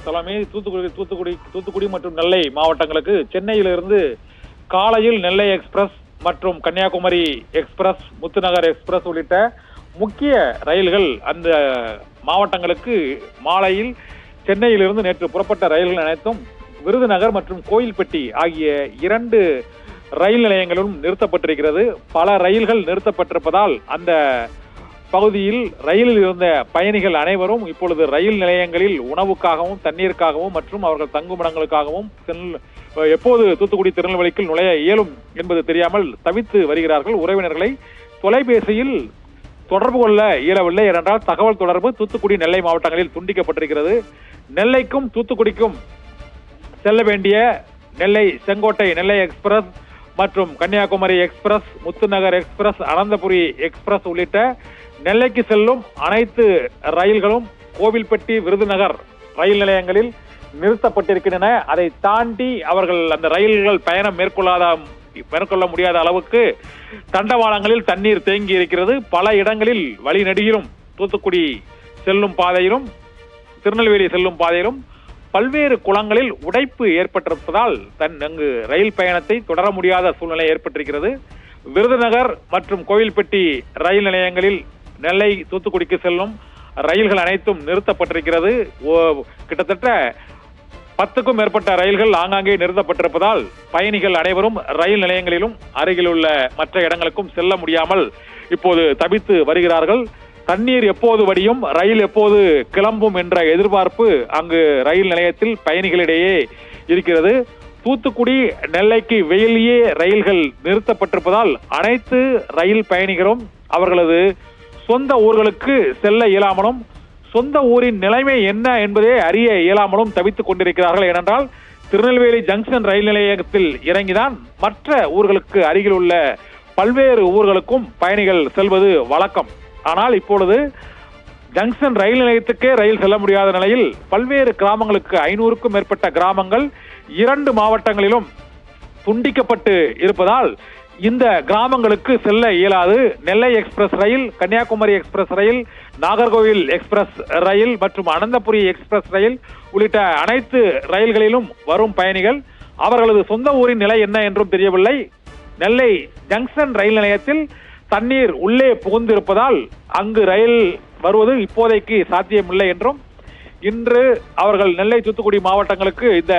தலைமை தூத்துக்குடி மற்றும் நெல்லை மாவட்டங்களுக்கு சென்னையிலிருந்து காலையில் நெல்லை எக்ஸ்பிரஸ் மற்றும் கன்னியாகுமரி எக்ஸ்பிரஸ், முத்துநகர் எக்ஸ்பிரஸ் உள்ளிட்ட முக்கிய ரயில்கள் அந்த மாவட்டங்களுக்கு மாலையில் சென்னையிலிருந்து நேற்று புறப்பட்ட ரயில்கள் அனைத்தும் விருதுநகர் மற்றும் கோயில்பட்டி ஆகிய 2 ரயில் நிலையங்களும் நிறுத்தப்பட்டிருக்கிறது. பல ரயில்கள் நிறுத்தப்பட்டிருப்பதால் அந்த பகுதியில் ரயிலில் இருந்த பயணிகள் அனைவரும் இப்பொழுது ரயில் நிலையங்களில் உணவுக்காகவும் தண்ணீருக்காகவும் மற்றும் அவர்கள் தங்குமிடங்களுக்காகவும் எப்போது தூத்துக்குடி திருநெல்வேலிக்கு நுழைய இயலும் என்பது தெரியாமல் தவித்து வருகிறார்கள். உறவினர்களை தொலைபேசியில் தொடர்பு கொள்ள இயலவில்லை. ஏனென்றால் தகவல் தொடர்பு தூத்துக்குடி நெல்லை மாவட்டங்களில் துண்டிக்கப்பட்டிருக்கிறது. நெல்லைக்கும் தூத்துக்குடிக்கும் செல்ல வேண்டிய நெல்லை செங்கோட்டை நெல்லை எக்ஸ்பிரஸ் மற்றும் Kanyakumari express, Muthunagar express, Ananthapuri express உள்ளிட்ட நெல்லைக்கு செல்லும் அனைத்து ரயில்களும் கோவில்பட்டி, விருதுநகர் ரயில் நிலையங்களில் நிறுத்தப்பட்டிருக்கின்றன. அதை தாண்டி அவர்கள் அந்த ரயில்கள் பயணம் மேற்கொள்ள முடியாத அளவுக்கு தண்டவாளங்களில் தண்ணீர் தேங்கி இருக்கிறது. பல இடங்களில் வழி நெடுகிலும் தூத்துக்குடி செல்லும் பாதையிலும் திருநெல்வேலி செல்லும் பாதையிலும் பல்வேறு குளங்களில் உடைப்பு ஏற்பட்டிருப்பதால் அங்கு ரயில் பயணத்தை தொடர முடியாத சூழ்நிலை ஏற்பட்டிருக்கிறது. விருதுநகர் மற்றும் கோவில்பட்டி ரயில் நிலையங்களில் நெல்லை தூத்துக்குடிக்கு செல்லும் ரயில்கள் அனைத்தும் நிறுத்தப்பட்டிருக்கிறது. கிட்டத்தட்ட 10க்கும் மேற்பட்ட ரயில்கள் ஆங்காங்கே நிறுத்தப்பட்டிருப்பதால் பயணிகள் அனைவரும் ரயில் நிலையங்களிலும் அருகில் உள்ள மற்ற இடங்களுக்கும் செல்ல முடியாமல் இப்போது தவித்து வருகிறார்கள். தண்ணீர் எப்போது வடியும், ரயில் எப்போது கிளம்பும் என்ற எதிர்பார்ப்பு அங்கு ரயில் நிலையத்தில் பயணிகளிடையே இருக்கிறது. தூத்துக்குடி நெல்லைக்கு வெளியே ரயில்கள் நிறுத்தப்பட்டிருப்பதால் அனைத்து ரயில் பயணிகளும் அவர்களது சொந்த ஊர்களுக்கு செல்ல இயலாமலும் சொந்த ஊரின் நிலைமை என்ன என்பதே அறிய இயலாமலும் தவித்துக் கொண்டிருக்கிறார்கள். ஏனென்றால் திருநெல்வேலி ஜங்ஷன் ரயில் நிலையத்தில் இறங்கிதான் மற்ற ஊர்களுக்கு அருகில் உள்ள பல்வேறு ஊர்களுக்கும் பயணிகள் செல்வது வழக்கம். ஆனால் இப்பொழுது ஜங்ஷன் ரயில் நிலையத்துக்கே ரயில் செல்ல முடியாத நிலையில் பல்வேறு கிராமங்களுக்கு 500க்கும் மேற்பட்ட கிராமங்கள் 2 மாவட்டங்களிலும் துண்டிக்கப்பட்டு இருப்பதால் இந்த கிராமங்களுக்கு செல்ல இயலாது. நெல்லை எக்ஸ்பிரஸ் ரயில், கன்னியாகுமரி எக்ஸ்பிரஸ் ரயில், நாகர்கோவில் எக்ஸ்பிரஸ் ரயில் மற்றும் அனந்தபுரி எக்ஸ்பிரஸ் ரயில் உள்ளிட்ட அனைத்து ரயில்களிலும் வரும் பயணிகள் அவர்களது சொந்த ஊரின் நிலை என்ன என்றும் தெரியவில்லை. நெல்லை ஜங்ஷன் ரயில் நிலையத்தில் தண்ணீர் உள்ளே புகுந்திருப்பதால் அங்கு ரயில் வருவது இப்போதைக்கு சாத்தியமில்லை என்றும் இன்று அவர்கள் நெல்லை தூத்துக்குடி மாவட்டங்களுக்கு இந்த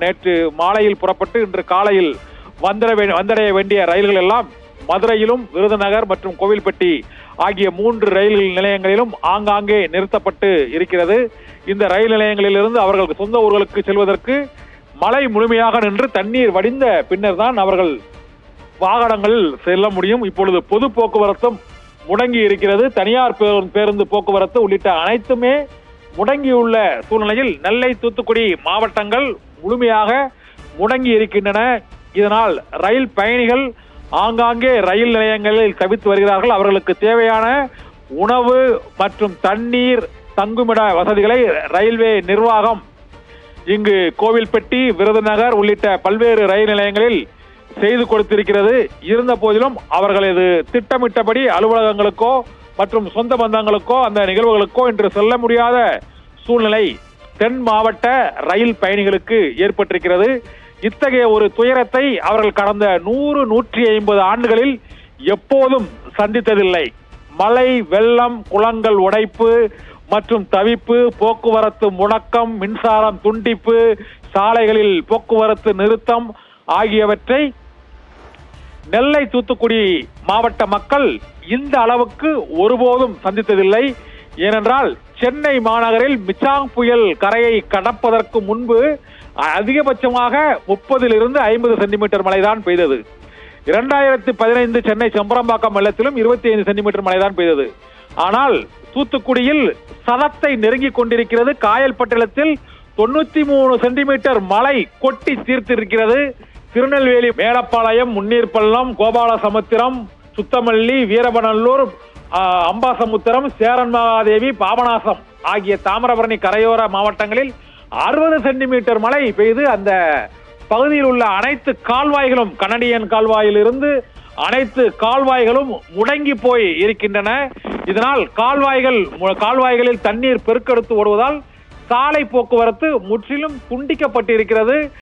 நேற்று மாலையில் புறப்பட்டு இன்று காலையில் வந்தடைய வேண்டிய ரயில்கள் எல்லாம் மதுரையிலும் விருதுநகர் மற்றும் கோவில்பட்டி ஆகிய 3 ரயில் நிலையங்களிலும் ஆங்காங்கே நிறுத்தப்பட்டு இருக்கிறது. இந்த ரயில் நிலையங்களிலிருந்து அவர்கள் சொந்த ஊர்களுக்கு செல்வதற்கு மழை முழுமையாக நின்று தண்ணீர் வடிந்த பின்னர் தான் அவர்கள் வாகனங்களில் செல்ல முடியும். இப்பொழுது பொது போக்குவரத்தும் முடங்கி இருக்கிறது. தனியார் பேருந்து போக்குவரத்து உள்ளிட்ட அனைத்துமே முடங்கியுள்ள சூழ்நிலையில் நெல்லை தூத்துக்குடி மாவட்டங்கள் முழுமையாக முடங்கி இருக்கின்றன. இதனால் ரயில் பயணிகள் ஆங்காங்கே ரயில் நிலையங்களில் தவித்து வருகிறார்கள். அவர்களுக்கு தேவையான உணவு மற்றும் தண்ணீர், தங்குமிட வசதிகளை ரயில்வே நிர்வாகம் இங்கு கோவில்பட்டி, விருதுநகர் உள்ளிட்ட பல்வேறு ரயில் நிலையங்களில் செய்து கொடுத்திருக்கிறது. இருந்த போதிலும் அவர்களது திட்டமிட்டபடி அலுவலகங்களுக்கோ மற்றும் சொந்த பந்தங்களுக்கோ அந்த நிகழ்வுகளுக்கோ இன்று செல்ல முடியாத சூழ்நிலை தென் மாவட்ட ரயில் பயணிகளுக்கு ஏற்பட்டிருக்கிறது. இத்தகைய ஒரு துயரத்தை அவர்கள் கடந்த 100-150 ஆண்டுகளில் எப்போதும் சந்தித்ததில்லை. மழை, வெள்ளம், குளங்கள் உடைப்பு மற்றும் தவிப்பு, போக்குவரத்து முடக்கம், மின்சாரம் துண்டிப்பு, சாலைகளில் போக்குவரத்து நிறுத்தம் ஆகியவற்றை நெல்லை தூத்துக்குடி மாவட்ட மக்கள் இந்த அளவுக்கு ஒருபோதும் சந்தித்ததில்லை. ஏனென்றால் சென்னை மாநகரில் மிச்சாங் புயல் கரையை கடப்பதற்கு முன்பு அதிகபட்சமாக 30 to 50 சென்டிமீட்டர் மழைதான் பெய்தது. 2015 சென்னை செம்பரம்பாக்கம் வெள்ளத்திலும் 25 சென்டிமீட்டர் மழைதான் பெய்தது. ஆனால் தூத்துக்குடியில் சதத்தை நெருங்கிக் கொண்டிருக்கிறது. காயல்பட்டினத்தில் 93 சென்டிமீட்டர் மழை கொட்டி தீர்த்திருக்கிறது. திருநெல்வேலி, மேலப்பாளையம், முன்னீர்பள்ளம், கோபாலசமுத்திரம், சுத்தமல்லி, வீரபநல்லூர், அம்பாசமுத்திரம், சேரன்மகாதேவி, பாபநாசம் ஆகிய தாமிரபரணி கரையோர மாவட்டங்களில் 60 சென்டிமீட்டர் மழை பெய்து அந்த பகுதியில் உள்ள அனைத்து கால்வாய்களும், கனடியன் கால்வாயிலிருந்து அனைத்து கால்வாய்களும் முடங்கி போய் இருக்கின்றன. இதனால் கால்வாய்களில் தண்ணீர் பெருக்கெடுத்து ஓடுவதால் சாலை போக்குவரத்து முற்றிலும் துண்டிக்கப்பட்டிருக்கிறது.